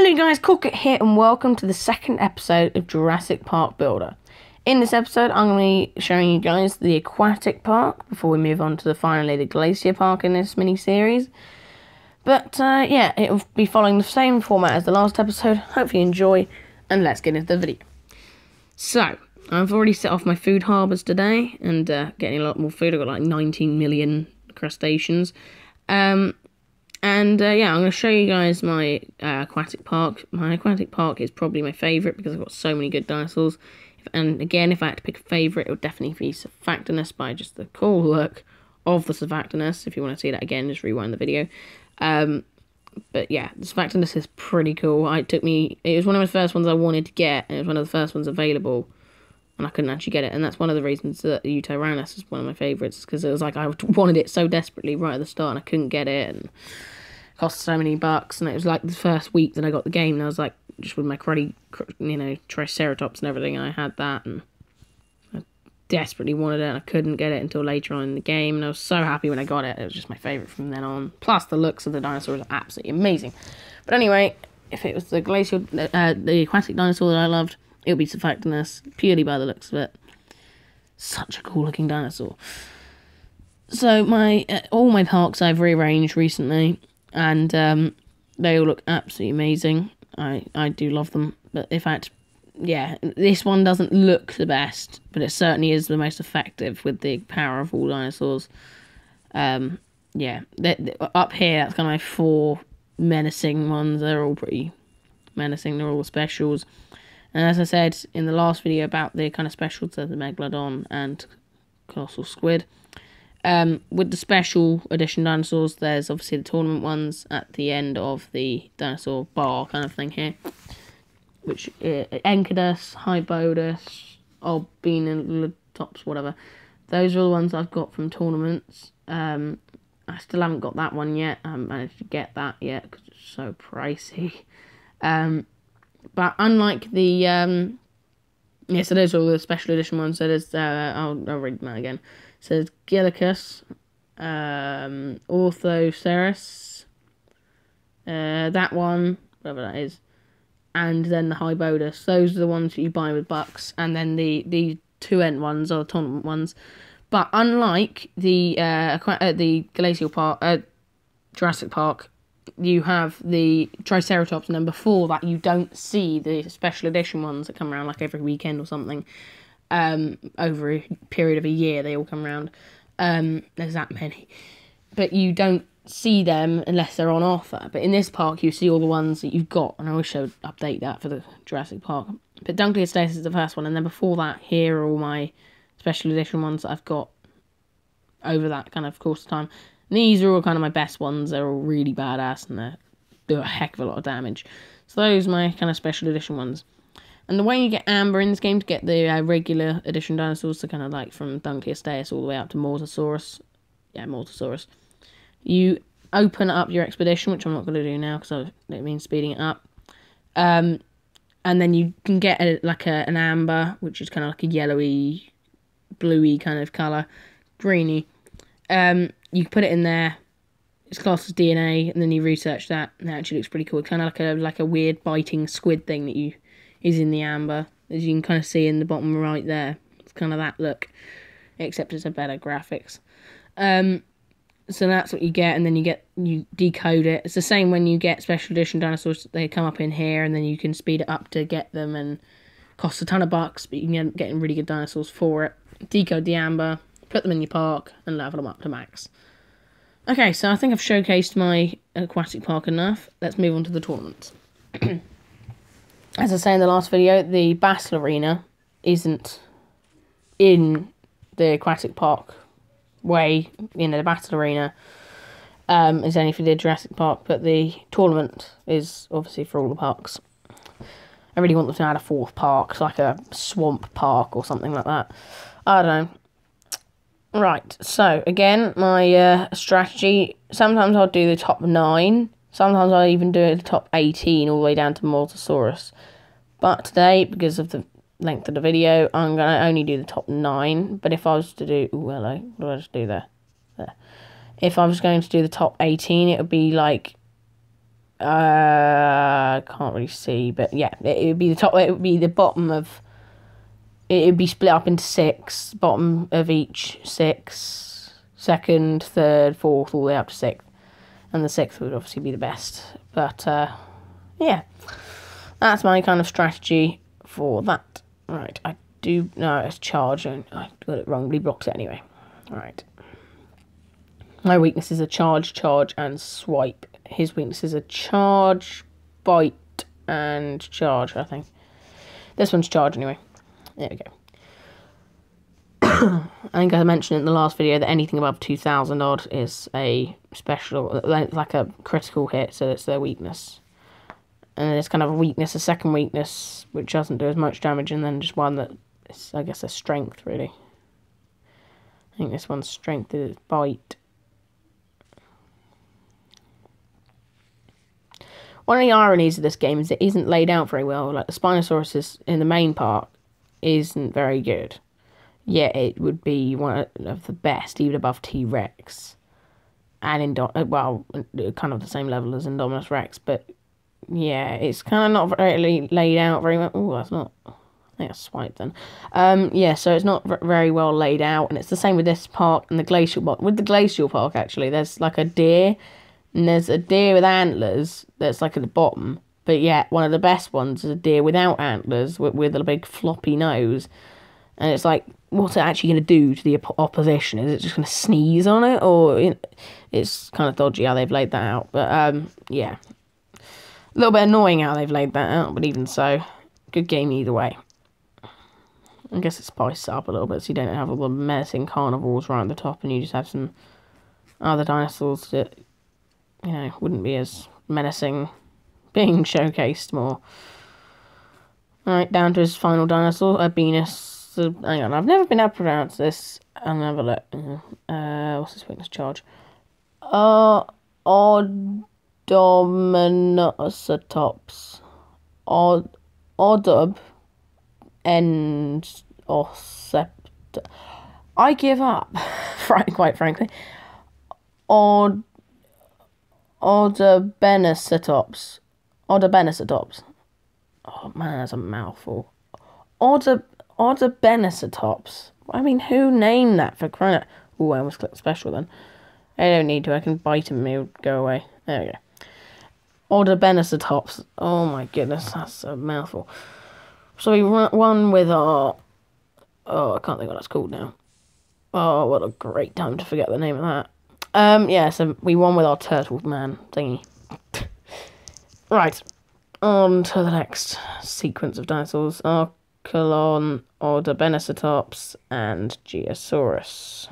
Hello guys, coolcat here and welcome to the second episode of Jurassic Park Builder. In this episode I'm going to be showing you guys the Aquatic Park before we move on to finally the Glacier Park in this mini-series. But yeah, it will be following the same format as the last episode. Hope you enjoy and let's get into the video. So, I've already set off my food harbours today and getting a lot more food. I've got like 19 million crustaceans. Yeah, I'm going to show you guys my aquatic park. My aquatic park is probably my favourite because I've got so many good dinosaurs. And again, if I had to pick a favourite, it would definitely be Surfactinus by just the cool look of the Surfactinus. If you want to see that again, just rewind the video. But yeah, the Surfactinus is pretty cool. It was one of the first ones I wanted to get, and it was one of the first ones available, and I couldn't actually get it. And that's one of the reasons that the Utaranus is one of my favourites, because it was like I wanted it so desperately right at the start, and I couldn't get it, and cost so many bucks. And it was like the first week that I got the game, and I was like, just with my Triceratops and everything, and I had that, and I desperately wanted it, and I couldn't get it until later on in the game, and I was so happy when I got it. It was just my favourite from then on. Plus, the looks of the dinosaurs are absolutely amazing. But anyway, if it was the the aquatic dinosaur that I loved, it would be Surfactinus, purely by the looks of it. Such a cool looking dinosaur. So all my parks I've rearranged recently, and they all look absolutely amazing. I do love them, but in fact, yeah, this one doesn't look the best, but it certainly is the most effective with the power of all dinosaurs. Yeah, up here, that's kind of my 4 menacing ones. They're all pretty menacing. They're all specials. And as I said in the last video about the kind of specials, the Megalodon and Colossal Squid. With the special edition dinosaurs, there's obviously the tournament ones at the end of the dinosaur bar kind of thing here, which Encodus, Hybodus, Albinoletops, whatever. Those are the ones I've got from tournaments. I still haven't got that one yet. I haven't managed to get that yet because it's so pricey. But unlike the yeah, so those are all the special edition ones. So there's I'll read them out again. So there's Gillicus, Orthoceras, that one, whatever that is, and then the Hybodus. Those are the ones that you buy with bucks, and then the 2-end ones are the tournament ones. But unlike the Glacial Park, Jurassic Park, you have the Triceratops, and then before that you don't see the special edition ones that come around like every weekend or something. Over a period of a year, they all come around. There's that many, but you don't see them unless they're on offer. But in this park, you see all the ones that you've got, and I wish I would update that for the Jurassic Park. But Dunkleosteus is the first one, and then before that, here are all my special edition ones that I've got over that kind of course of time. And these are all kind of my best ones. They're all really badass, and they do a heck of a lot of damage. So those are my kind of special edition ones. And the way you get Amber in this game to get the regular edition dinosaurs, so kind of like from Dunkleosteus all the way up to Mortosaurus. Yeah, Mortosaurus. You open up your expedition, which I'm not going to do now because it means speeding it up. And then you can get an Amber, which is kind of like a yellowy, bluey kind of colour. Greeny. You put it in there. It's classed as DNA, and then you research that, and it actually looks pretty cool. It's kind of like a weird biting squid thing that is in the amber, as you can kind of see in the bottom right there. It's kind of that look, except it's a better graphics. So that's what you get, and then you decode it. It's the same when you get special edition dinosaurs. They come up in here, and then you can speed it up to get them, and costs a ton of bucks, but you can get really good dinosaurs for it. Decode the amber, put them in your park, and level them up to max. Okay, so I think I've showcased my aquatic park enough. Let's move on to the tournament. As I say in the last video, the Battle Arena isn't in the aquatic park way. The Battle Arena is only for the Jurassic Park, but the tournament is obviously for all the parks. I really want them to add a 4th park, like a swamp park or something like that. I don't know. Right, so again, my strategy, sometimes I'll do the top 9. Sometimes I'll even do the top 18 all the way down to Mortosaurus. But today, because of the length of the video, I'm going to only do the top 9. But if I was to do... Ooh, hello. What did I just do there? There. If I was going to do the top 18, it would be like Can't really see, but yeah, it would be the top. It would be the bottom of. It would be split up into 6. Bottom of each 6. Second, third, fourth, all the way up to 6th, and the 6th would obviously be the best. But yeah, that's my kind of strategy for that. Right, I do no, it's charge, and I got it wrong. He blocks it anyway. All right. My weaknesses are charge, and swipe. His weaknesses are charge, bite, and charge, I think. This one's charge anyway. There we go. I think I mentioned in the last video that anything above 2,000 odd is a special, like a critical hit, so it's their weakness. And it's kind of a weakness, a second weakness, which doesn't do as much damage, and then just one that is, I guess, a strength, really. I think this one's strength is bite. One of the ironies of this game is it isn't laid out very well. Like, the Spinosaurus in the main part isn't very good. Yet it would be one of the best, even above T-Rex. And, well, kind of the same level as Indominus Rex. But, yeah, it's kind of not really laid out very well. Oh, that's not... I think I swiped then. Yeah, so it's not very well laid out. And it's the same with this park and the Glacial Park. With the Glacial Park, actually, there's like a deer... And there's a deer with antlers that's like at the bottom. But yeah, one of the best ones is a deer without antlers with a big floppy nose. And it's like, what's it actually going to do to the opposition? Is it just going to sneeze on it? Or it's kind of dodgy how they've laid that out. But yeah, a little bit annoying how they've laid that out. But even so, good game either way. I guess it spices it up a little bit so you don't have all the menacing carnivores right at the top. And you just have some other dinosaurs that... you know, wouldn't be as menacing being showcased more. Alright, down to his final dinosaur, Venus. Hang on, I've never been able to pronounce this. I'll have a look. What's his weakness? Charge. Odominocetops. Odub. And Ocept. I give up, quite frankly. Odobenecetops. Oh man, that's a mouthful. Odobenecetops. I mean, who named that for crying out? Ooh, I almost clicked special then. I don't need to. I can bite him and he'll go away. There we go. Odobenecetops. Oh my goodness, that's a mouthful. So we won with our... Oh, I can't think what that's called now. Oh, what a great time to forget the name of that. Yeah, so we won with our turtle man thingy. Right, on to the next sequence of dinosaurs. Archelon, Odobenecetops, and Geosaurus.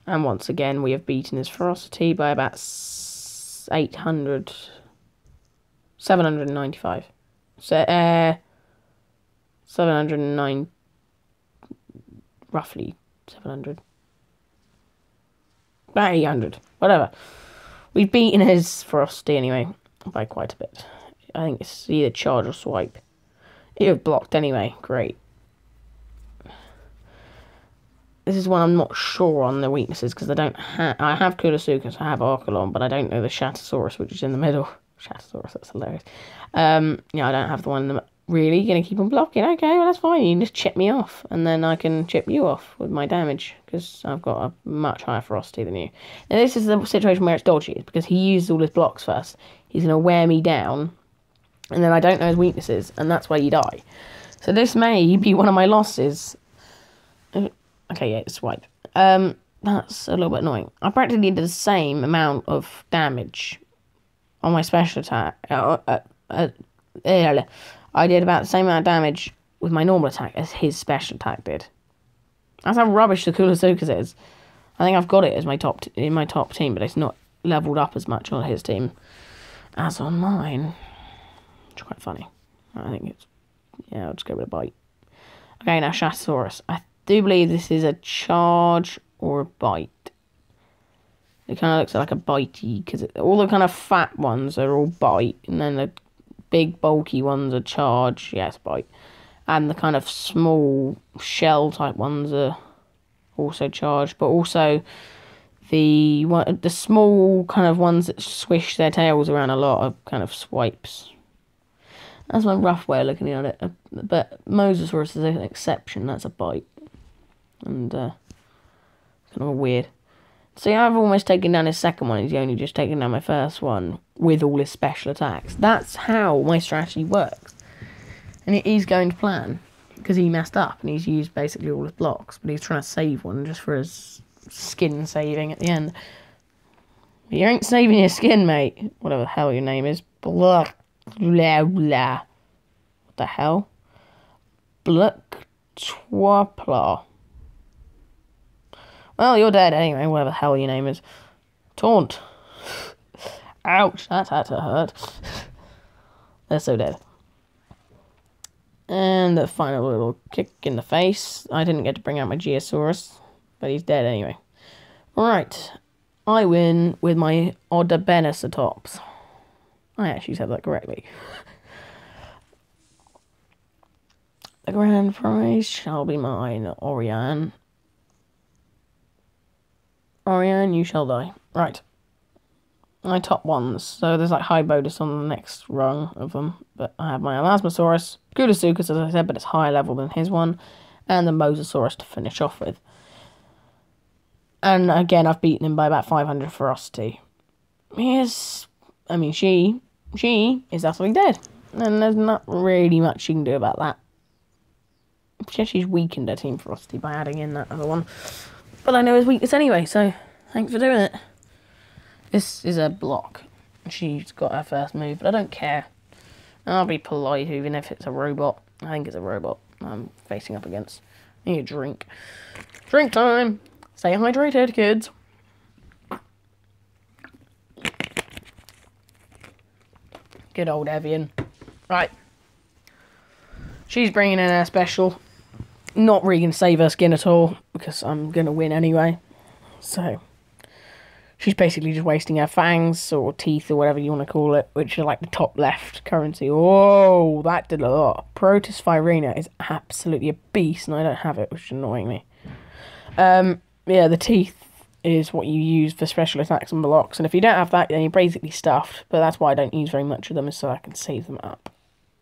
And once again, we have beaten his ferocity by about 795. So, 709, roughly 700. About 800, whatever. We've beaten his ferocity anyway, by quite a bit. I think it's either charge or swipe. It was blocked anyway, great. This is one I'm not sure on the weaknesses, because I don't have... I have Kulosuchus, I have Archelon, but I don't know the Shatosaurus, which is in the middle. Shatosaurus, that's hilarious. Yeah, I don't have the one in the... Really? You're going to keep on blocking? Okay, well, that's fine. You can just chip me off, and then I can chip you off with my damage, because I've got a much higher ferocity than you. Now, this is the situation where it's dodgy, because he used all his blocks first. He's going to wear me down, and then I don't know his weaknesses, and that's where you die. So this may be one of my losses. Okay, yeah, it's swipe. That's a little bit annoying. I practically did the same amount of damage on my special attack. I did about the same amount of damage with my normal attack as his special attack did. That's how rubbish the Kulosuchus is. I think I've got it as my in my top team, but it's not leveled up as much on his team as on mine. Which is quite funny. I think it's... yeah, I'll just go with a bite. Okay, now Shatosaurus. I do believe this is a charge or a bite. It kind of looks like a bitey, because all the kind of fat ones are all bite, and then the big bulky ones are charge, yes, bite, and the kind of small shell type ones are also charge, but also The small kind of ones that swish their tails around a lot are kind of swipes. That's my rough way of looking at it. But Mosasaurus is an exception. That's a bite. And kind of weird. See, I've almost taken down his second one. He's only just taken down my first one with all his special attacks. That's how my strategy works. And it is going to plan. Because he messed up and he's used basically all his blocks. But he's trying to save one just for his skin saving at the end. You ain't saving your skin, mate. Whatever the hell your name is. Blah, blah, blah. What the hell? Bluktwapla. Well, you're dead anyway, whatever the hell your name is. Taunt. Ouch, that had to hurt. They're so dead. And the final little kick in the face. I didn't get to bring out my Geosaurus, but he's dead anyway. Alright, I win with my Odobenacetops. I actually said that correctly. The grand prize shall be mine, Orion. Orion, you shall die. Right. My top ones. So there's like high bonus on the next rung of them. But I have my Elasmosaurus, Gudasuchus, as I said, but it's higher level than his one. And the Mosasaurus to finish off with. And again, I've beaten him by about 500 ferocity. She is utterly dead. And there's not really much you can do about that. She's weakened her team ferocity by adding in that other one. But I know his weakness anyway, so thanks for doing it. This is a block. She's got her first move, but I don't care. I'll be polite even if it's a robot. I think it's a robot I'm facing up against. I need a drink. Drink time! Stay hydrated, kids. Good old Evian. Right. She's bringing in her special. Not really going to save her skin at all, because I'm going to win anyway. So, she's basically just wasting her fangs, or teeth, or whatever you want to call it, which are like the top left currency. Oh, that did a lot. Protus Firena is absolutely a beast, and I don't have it, which is annoying me. Yeah, the teeth is what you use for special attacks and blocks, and if you don't have that, then you're basically stuffed, but that's why I don't use very much of them, is so I can save them up.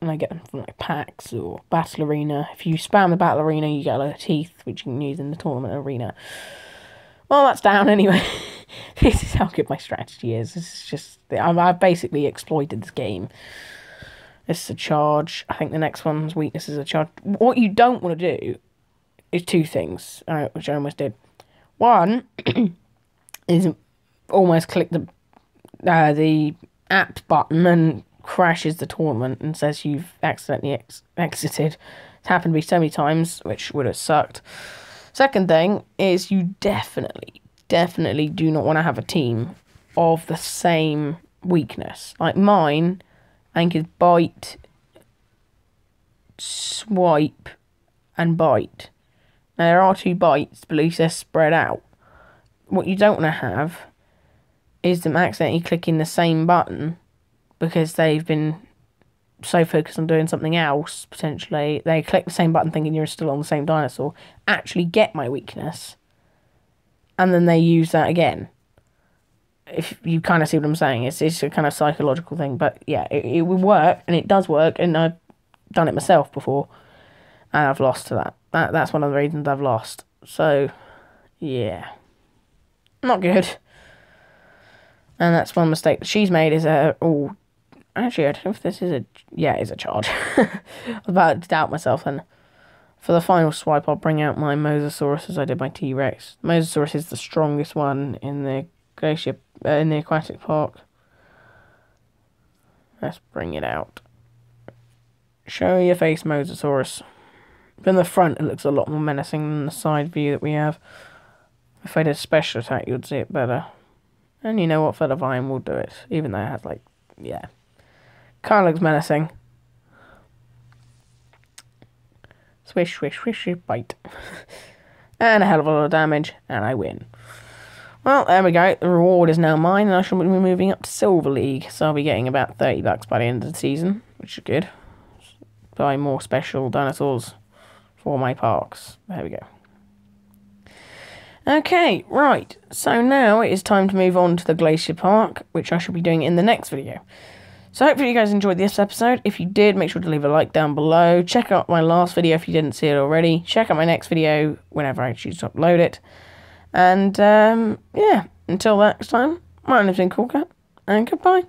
And I get them from like packs or battle arena. If you spam the battle arena, you get a lot of teeth, which you can use in the tournament arena. Well, that's down anyway. This is how good my strategy is. This is just... I've basically exploited this game. This is a charge. I think the next one's weakness is a charge. What you don't want to do is two things, which I almost did. One is almost click the app button and crashes the tournament and says you've accidentally exited. It's happened to me so many times, which would have sucked. Second thing is you definitely do not want to have a team of the same weakness. Like mine, I think is bite, swipe, and bite. Now there are two bites, but at least they're spread out. What you don't want to have is them accidentally clicking the same button because they've been so focused on doing something else, potentially. They click the same button thinking you're still on the same dinosaur, actually get my weakness, and then they use that again. If you kind of see what I'm saying, it's a kind of psychological thing, but yeah, it will work, and it does work, and I've done it myself before, and I've lost to that. That's one of the reasons I've lost. So, yeah. Not good. And that's one mistake that she's made is actually, I don't know if this is it's a charge. I was about to doubt myself then. For the final swipe, I'll bring out my Mosasaurus as I did my T-Rex. Mosasaurus is the strongest one in the aquatic park. Let's bring it out. Show your face, Mosasaurus. From the front, it looks a lot more menacing than the side view that we have. If I did a special attack, you'd see it better. And you know what, for the Vine, we'll do it. Even though it has, kind of looks menacing. Swish, swish, swish, bite. And a hell of a lot of damage, and I win. Well, there we go. The reward is now mine, and I shall be moving up to Silver League. So I'll be getting about $30 by the end of the season, which is good. Buy more special dinosaurs for my parks. There we go. Okay, right. So now it is time to move on to the Glacier Park, which I shall be doing in the next video. So hopefully you guys enjoyed this episode. If you did, make sure to leave a like down below. Check out my last video if you didn't see it already. Check out my next video whenever I choose to upload it. And, yeah, until next time, my name's been Coolcat, and goodbye.